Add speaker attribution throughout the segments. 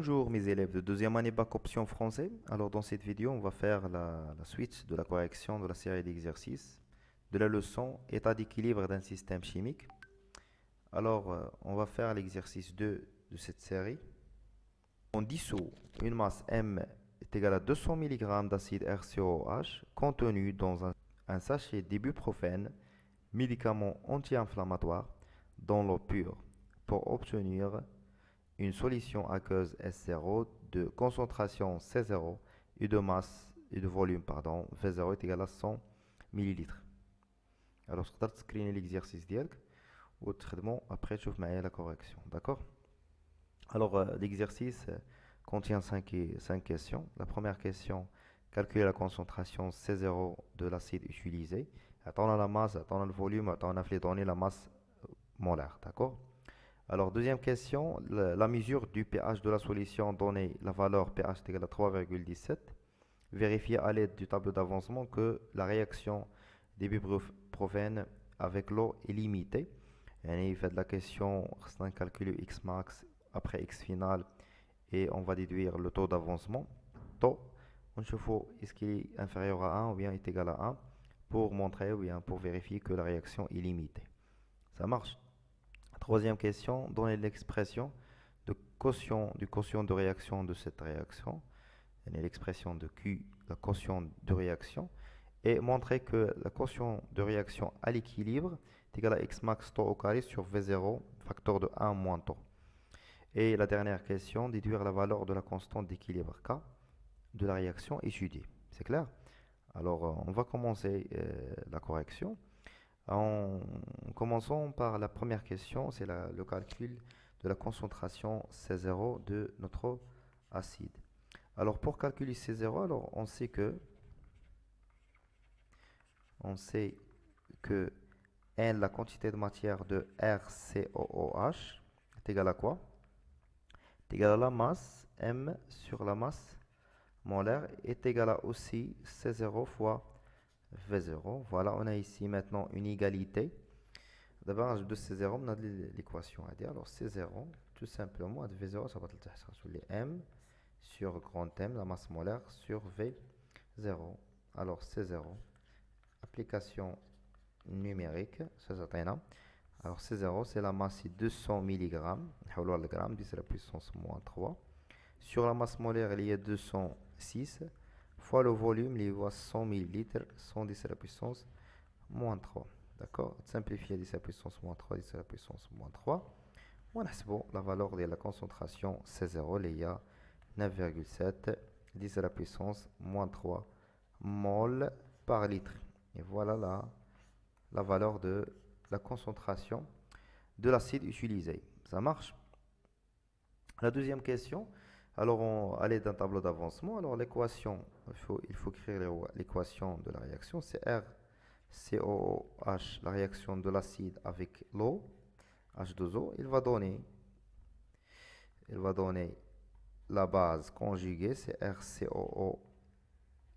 Speaker 1: Bonjour mes élèves de deuxième année bac option français. Alors dans cette vidéo, on va faire la suite de la correction de la série d'exercices de la leçon état d'équilibre d'un système chimique. Alors on va faire l'exercice 2 de cette série. On dissout une masse M est égale à 200 mg d'acide RCOH contenu dans un sachet d'ibuprofène, médicament anti-inflammatoire, dans l'eau pure pour obtenir une solution aqueuse S0 de concentration C0 et de masse et de volume V0 est égal à 100 ml. Alors تقدر تسكريني l'exercice ديالك وتخدمو après تشوف معايا la correction, d'accord? Alors l'exercice contient 5 questions. La première question, calculer la concentration C0 de l'acide utilisé. Attends la masse, attends le volume, attends les données la masse molaire, d'accord? Alors, deuxième question, la mesure du pH de la solution donnée, la valeur pH est égale à 3,17. Vérifier à l'aide du tableau d'avancement que la réaction d'ibuprofène avec l'eau est limitée. Et il fait de la question, on calcule X max après X final et on va déduire le taux d'avancement. Taux, on chauffe est-ce qu'il est inférieur à 1 ou bien est égal à 1 pour montrer ou bien pour vérifier que la réaction est limitée. Ça marche. Troisième question, donner l'expression du quotient de réaction de cette réaction, l'expression de Q, la quotient de réaction, et montrer que la quotient de réaction à l'équilibre est égal à X max taux au carré sur V0, facteur de 1 moins taux. Et la dernière question, déduire la valeur de la constante d'équilibre K de la réaction étudiée. C'est clair? Alors, on va commencer la correction. En commençant par la première question, c'est le calcul de la concentration C0 de notre acide. Alors pour calculer C0, alors on sait que N, la quantité de matière de RCOOH, est égale à quoi? Est égale à la masse M sur la masse molaire est égale à aussi C0 fois V0. Voilà, on a ici maintenant une égalité. D'abord, de C0, on a l'équation à dire. Alors, C0, tout simplement, V0, ça va être sur les M sur grand M, la masse molaire, sur V0. Alors, C0, application numérique, ça s'atteint. Alors, C0, c'est la masse 200 mg, le gramme, 10 à la puissance moins 3. Sur la masse molaire, il y a 206 fois le volume, il y a 100 ml, 110 à la puissance moins 3. D'accord? Simplifier 10 à la puissance moins 3, 10 à la puissance moins 3. On a la valeur de la concentration C0, il y a 9,7, 10 à la puissance moins 3 mol par litre. Et voilà la valeur de la concentration de l'acide utilisé. Ça marche? La deuxième question. Alors, on allait d'un tableau d'avancement. Alors, l'équation, il faut écrire l'équation de la réaction. C'est RCOOH, la réaction de l'acide avec l'eau, H2O. Il va donner la base conjuguée, c'est RCOO,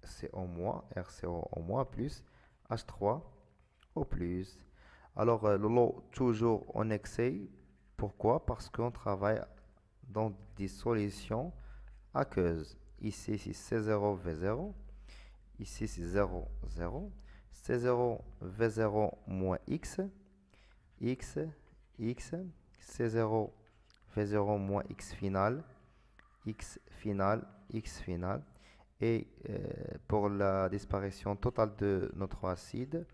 Speaker 1: RCOO- plus H3O+. Alors, l'eau toujours en excès. Pourquoi? Parce qu'on travaille dans des solutions aqueuses. Ici, c'est C0, V0. Ici, c'est 0, 0. C0, V0 moins X. X, X. C0, V0 moins X final. X final, X final. Et pour la disparition totale de notre acide,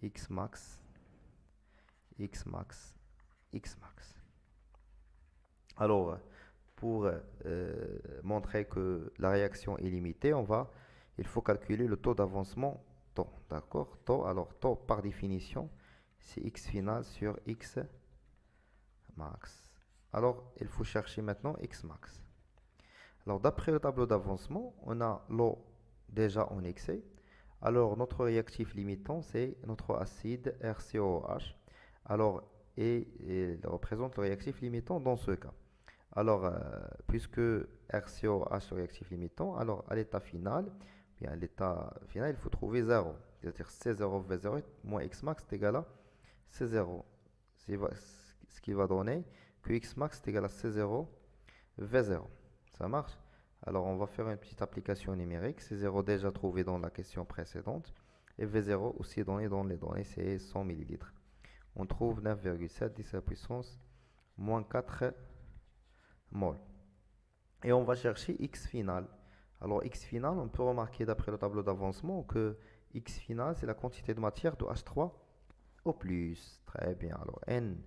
Speaker 1: X max, X max, X max. Alors, pour montrer que la réaction est limitée, il faut calculer le taux d'avancement taux. D'accord? Taux, alors taux par définition, c'est X final sur X max. Alors, il faut chercher maintenant X max. Alors, d'après le tableau d'avancement, on a l'eau déjà en excès. Alors, notre réactif limitant, c'est notre acide RCOH. Alors, il représente le réactif limitant dans ce cas. Alors, puisque RCOH est réactif limitant, alors à l'état final, il faut trouver 0. C'est-à-dire C0, V0 moins X max est égal à C0. Ce qui va donner que X max est égal à C0, V0. Ça marche? Alors, on va faire une petite application numérique. C0 déjà trouvé dans la question précédente. Et V0 aussi donné dans les données, c'est 100 millilitres. On trouve 9,7 10 à la puissance moins 4 mol. Et on va chercher X final. Alors, X final, on peut remarquer d'après le tableau d'avancement que X final, c'est la quantité de matière de H3 au plus. Très bien. Alors, N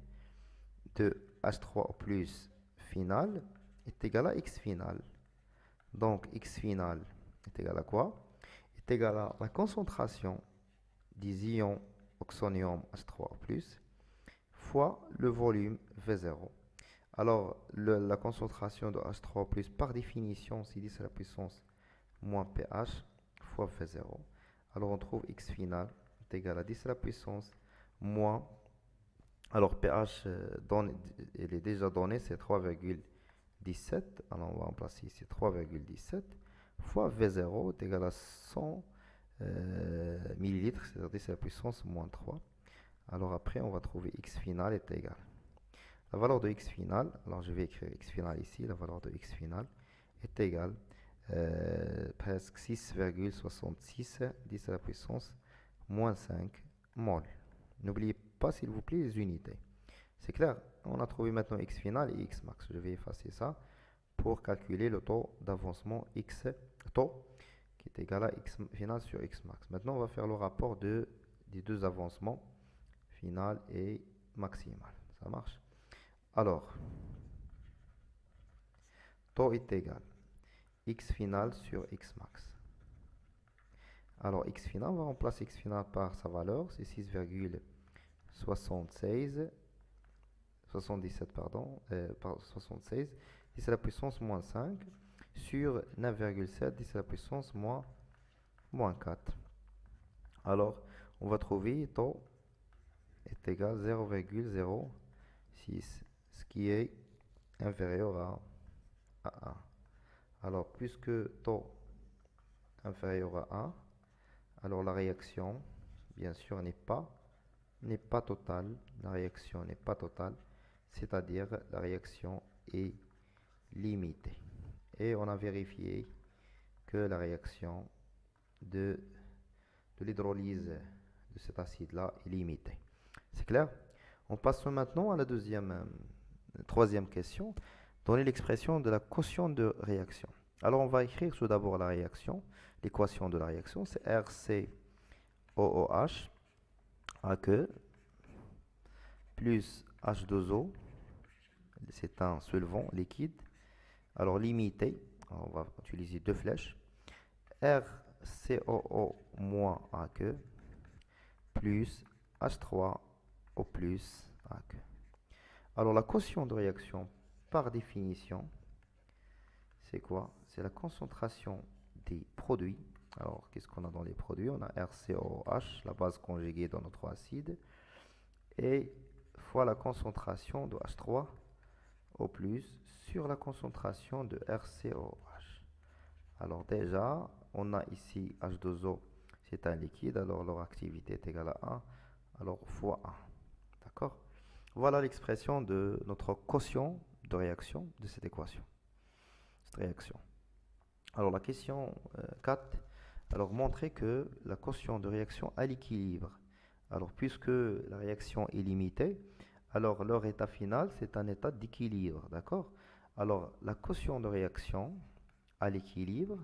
Speaker 1: de H3 au plus final est égal à X final. Donc, X final est égal à quoi? Est égal à la concentration des ions oxonium H3 au plus fois le volume V0. Alors, la concentration de H3 plus, par définition, c'est 10 à la puissance moins pH fois V0. Alors, on trouve X final est égal à 10 à la puissance moins. Alors, pH, il est déjà donné, c'est 3,17. Alors, on va remplacer ici 3,17 fois V0 est égal à 100 millilitres, c'est-à-dire 10 à la puissance moins 3. Alors, après, on va trouver X final est égal. La valeur de X final, alors je vais écrire X final ici, la valeur de X final est égale presque 6,66 10 à la puissance moins 5 mol. N'oubliez pas s'il vous plaît les unités. C'est clair? On a trouvé maintenant X final et X max. Je vais effacer ça pour calculer le taux d'avancement X taux qui est égal à X final sur X max. Maintenant on va faire le rapport des deux avancements final et maximal. Ça marche? Alors, taux est égal X final sur X max. Alors, X final, on va remplacer X final par sa valeur, c'est 6,77, pardon, 76, 10 à la puissance moins 5 sur 9,7, 10 à la puissance moins 4. Alors, on va trouver taux est égal à 0,06, ce qui est inférieur à 1. Alors, puisque taux inférieur à 1, alors la réaction, bien sûr, n'est pas totale. La réaction n'est pas totale, c'est-à-dire la réaction est limitée. Et on a vérifié que la réaction de l'hydrolyse de cet acide-là est limitée. C'est clair? On passe maintenant à la troisième question. Donner l'expression de la quotient de réaction. Alors, on va écrire tout d'abord la réaction. L'équation de la réaction, c'est RCOOH aqueux plus H2O. C'est un solvant liquide. Alors, limité. On va utiliser deux flèches. RCOO moins aqueux plus H3O plus aqueux. Alors, la quotient de réaction, par définition, c'est quoi? C'est la concentration des produits. Alors, qu'est-ce qu'on a dans les produits? On a RCOOH, la base conjuguée dans notre acide, et fois la concentration de H3O+, sur la concentration de RCOOH. Alors déjà, on a ici H2O, c'est un liquide, alors leur activité est égale à 1, alors fois 1. D'accord? Voilà l'expression de notre quotient de réaction de cette équation. Cette réaction. Alors la question 4, alors montrer que la quotient de réaction à l'équilibre. Alors puisque la réaction est limitée, alors leur état final c'est un état d'équilibre, d'accord? Alors la quotient de réaction à l'équilibre,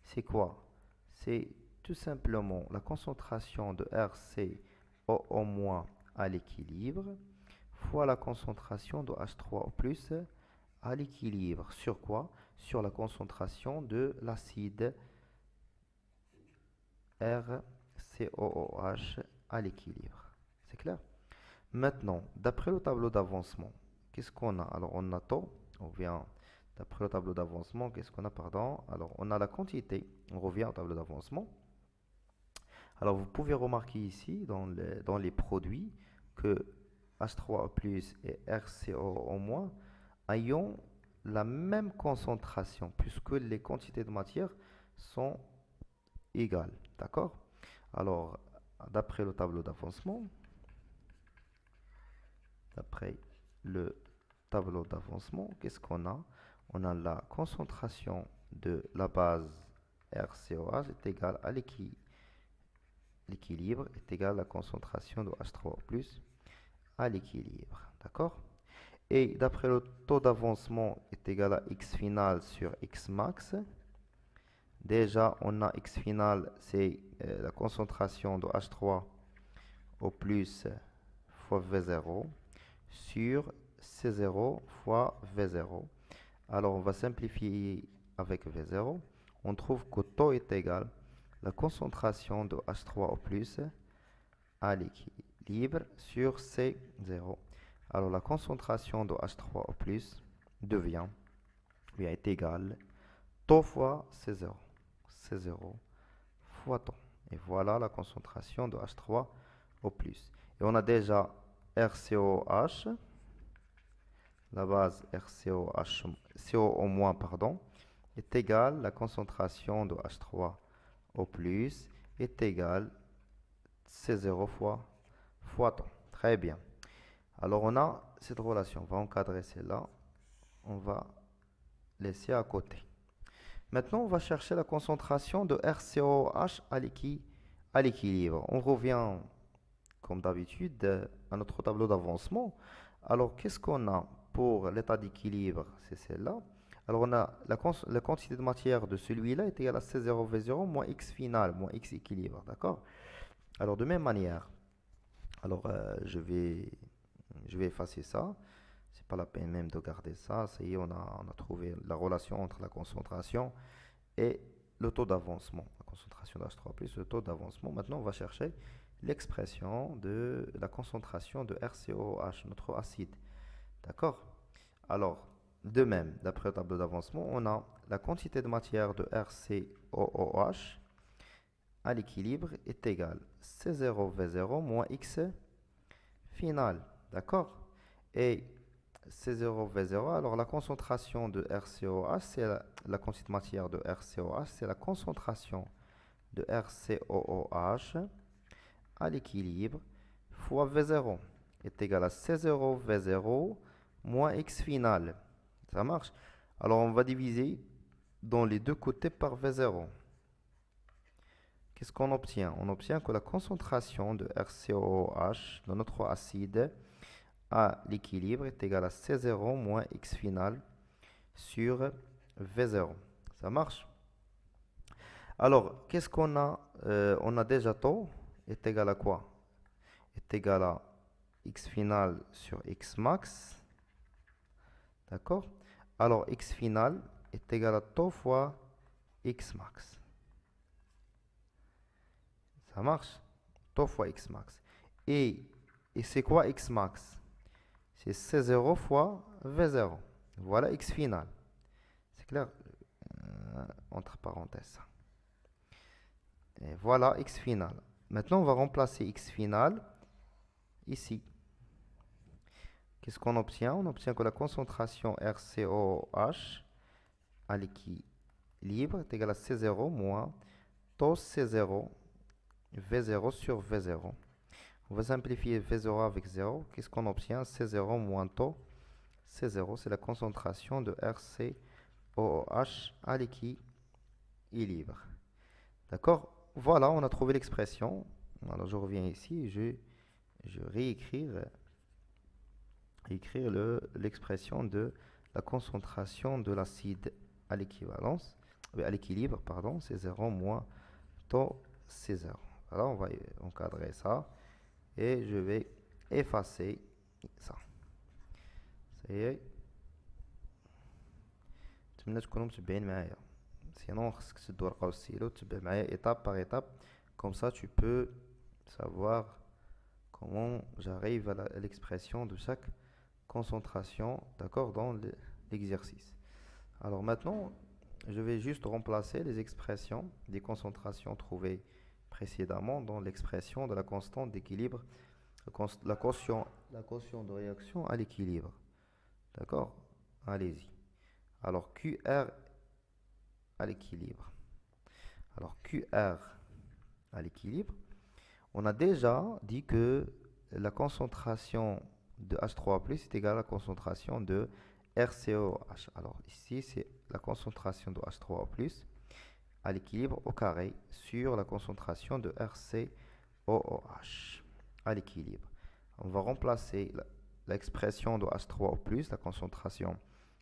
Speaker 1: c'est quoi? C'est tout simplement la concentration de RCOO- à l'équilibre fois la concentration de H3O+ à l'équilibre. Sur quoi? Sur la concentration de l'acide RCOOH à l'équilibre. C'est clair? Maintenant, d'après le tableau d'avancement, qu'est-ce qu'on a? Alors, on a taux. On vient d'après le tableau d'avancement, qu'est-ce qu'on a, pardon? Alors, on a la quantité. On revient au tableau d'avancement. Alors, vous pouvez remarquer ici, dans les produits, que H3O+ et RCOO- ayant la même concentration, puisque les quantités de matière sont égales. D'accord? Alors, d'après le tableau d'avancement, qu'est-ce qu'on a? on a la concentration de la base RCOH est égale à l'équilibre est égal à la concentration de H3O+ à l'équilibre. D'accord? Et d'après le taux d'avancement est égal à X final sur X max. Déjà, on a X final, c'est la concentration de H3O+ fois V0 sur C0 fois V0. Alors, on va simplifier avec V0. On trouve que taux est égal à la concentration de H3O+ à l'équilibre sur C0. Alors, la concentration de H3O+ devient, est égale taux fois C0. C0 fois taux. Et voilà la concentration de H3O+. Et on a déjà RCOH, la base RCOH, CO-, pardon, est égale à la concentration de H3O+ est égale C0 fois temps. Très bien. Alors on a cette relation. On va encadrer celle-là. On va laisser à côté. Maintenant, on va chercher la concentration de RCOH à l'équilibre. On revient, comme d'habitude, à notre tableau d'avancement. Alors, qu'est-ce qu'on a pour l'état d'équilibre? C'est celle-là. Alors, on a la quantité de matière de celui-là est égale à C0V0 moins X final, moins X équilibre. D'accord? Alors, de même manière, alors, je vais effacer ça. C'est pas la peine même de garder ça. Ça y est, on a trouvé la relation entre la concentration et le taux d'avancement. La concentration d'H3+, le taux d'avancement. Maintenant, on va chercher l'expression de la concentration de RCOH, notre acide. D'accord? Alors, de même, d'après le tableau d'avancement, on a la quantité de matière de RCOOH à l'équilibre est égale C0V0 moins X final. D'accord? Et C0V0, alors la concentration de RCOH, c'est la quantité de matière de RCOH, c'est la concentration de RCOOH à l'équilibre fois V0 est égal à C0V0 moins X final. Ça marche? Alors on va diviser dans les deux côtés par V0. Qu'est-ce qu'on obtient? On obtient que la concentration de RCOOH dans notre acide à l'équilibre est égal à C0 moins X final sur V0. Ça marche? Alors, qu'est-ce qu'on a? On a déjà taux est égal à quoi? Est égal à X final sur X max. D'accord? Alors, X final est égal à taux fois X max. Ça marche? Taux fois X max. Et c'est quoi X max? C'est C0 fois V0. Voilà X final. C'est clair? Entre parenthèses. Et voilà X final. Maintenant, on va remplacer X final ici. Qu'est-ce qu'on obtient? On obtient que la concentration RCOH à l'équilibre est égale à C0 moins taux C0 V0 sur V0. On va simplifier V0 avec 0. Qu'est-ce qu'on obtient? C0 moins taux C0, c'est la concentration de RCOH à l'équilibre. D'accord? Voilà, on a trouvé l'expression. Alors, je reviens ici et je réécrire l'expression de la concentration de l'acide à l'équivalence, à l'équilibre, pardon, C0 moins taux C0. Alors, on va encadrer ça et je vais effacer ça. Ça y est. نتمنى تكونوا متبعين معايا. Sinon, خصك تشد ورقة والستيلو تتبع معايا étape par étape. Comme ça, tu peux savoir comment j'arrive à l'expression de chaque concentration, d'accord, dans l'exercice. Alors maintenant, je vais juste remplacer les expressions des concentrations trouvées précédemment dans l'expression de la constante d'équilibre, la quotient de réaction à l'équilibre. D'accord? Allez-y. Alors QR à l'équilibre. Alors QR à l'équilibre, on a déjà dit que la concentration de H3+ est égale à la concentration de RCOH. Alors ici, c'est la concentration de H3O+, à l'équilibre au carré sur la concentration de RCOOH à l'équilibre. On va remplacer l'expression de H3O+, la concentration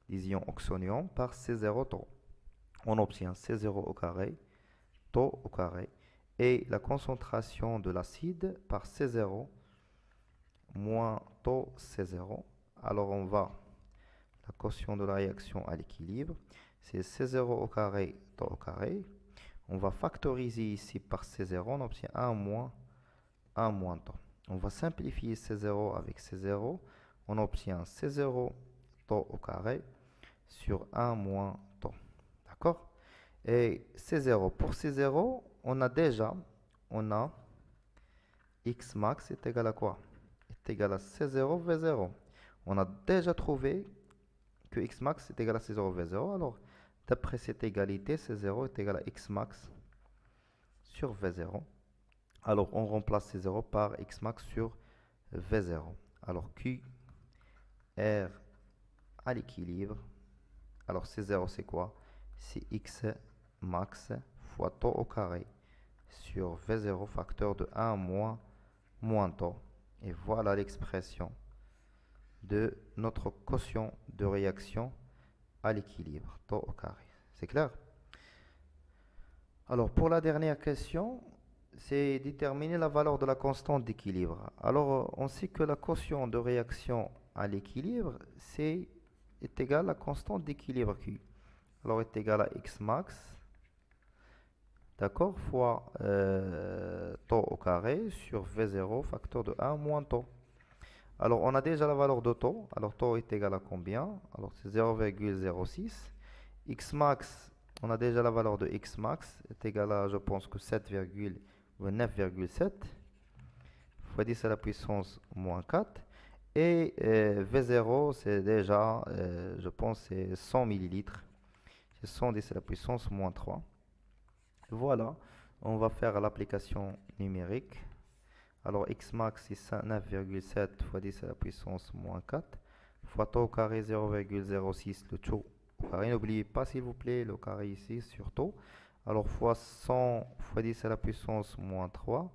Speaker 1: des ions oxonium, par C0 tau. On obtient C0 au carré, tau au carré, et la concentration de l'acide par C0 moins tau C0. Alors on va, la quotient de la réaction à l'équilibre, c'est C0 au carré, tau au carré. On va factoriser ici par C0, on obtient 1 moins tau. On va simplifier C0 avec C0, on obtient C0 tau au carré sur 1 moins tau. D'accord? Et C0, pour C0, on a X max est égal à quoi? Est égal à C0 V0. On a déjà trouvé que X max est égal à C0 V0. Alors, d'après cette égalité, C0 est égal à X max sur V0. Alors, on remplace C0 par X max sur V0. Alors, Q, R à l'équilibre. Alors, C0, c'est quoi? C'est X max fois tau au carré sur V0 facteur de 1 moins tau. Et voilà l'expression de notre quotient de réaction à l'équilibre, tau au carré. C'est clair? Alors, pour la dernière question, c'est déterminer la valeur de la constante d'équilibre. Alors, on sait que la quotient de réaction à l'équilibre, est égal à la constante d'équilibre Q. Alors, est égal à X max, d'accord, fois tau au carré sur V0 facteur de 1 moins tau. Alors, on a déjà la valeur de tau. Alors, tau est égal à combien? Alors, c'est 0,06. X max, on a déjà la valeur de X max, est égal à, je pense que 9,7 fois 10 à la puissance moins 4. Et V0, c'est déjà, je pense, c'est 100 millilitres. C'est 110 à la puissance moins 3. Voilà, on va faire l'application numérique. Alors, X max, c'est 9,7 fois 10 à la puissance moins 4, fois tau au carré 0,06, le tau au carré. N'oubliez pas, s'il vous plaît, le carré ici sur tau. Alors, fois 100 fois 10 à la puissance moins 3,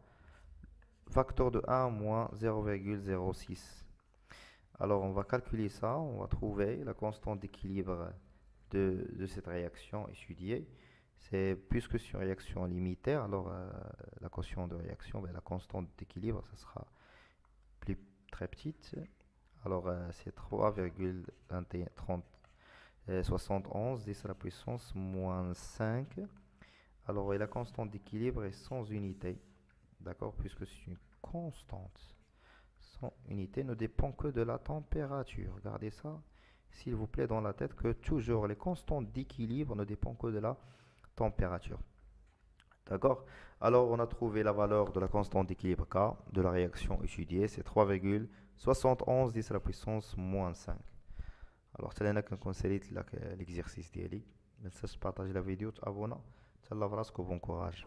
Speaker 1: facteur de 1 moins 0,06. Alors, on va calculer ça, on va trouver la constante d'équilibre de cette réaction étudiée. C'est puisque c'est une réaction limitée, alors la quotient de réaction, la constante d'équilibre, ça sera très petite. Alors c'est 3,71 10 à la puissance moins 5. Alors et la constante d'équilibre est sans unité, d'accord, puisque c'est une constante. Sans unité ne dépend que de la température. Gardez ça, s'il vous plaît, dans la tête, que toujours les constantes d'équilibre ne dépendent que de la température. D'accord? Alors, on a trouvé la valeur de la constante d'équilibre K de la réaction étudiée, c'est 3,71 10 à la puissance moins 5. Alors, c'est là qu'on consolide l'exercice d'IELI. Ne cesse de partager la vidéo, abonnez-vous. Bon courage.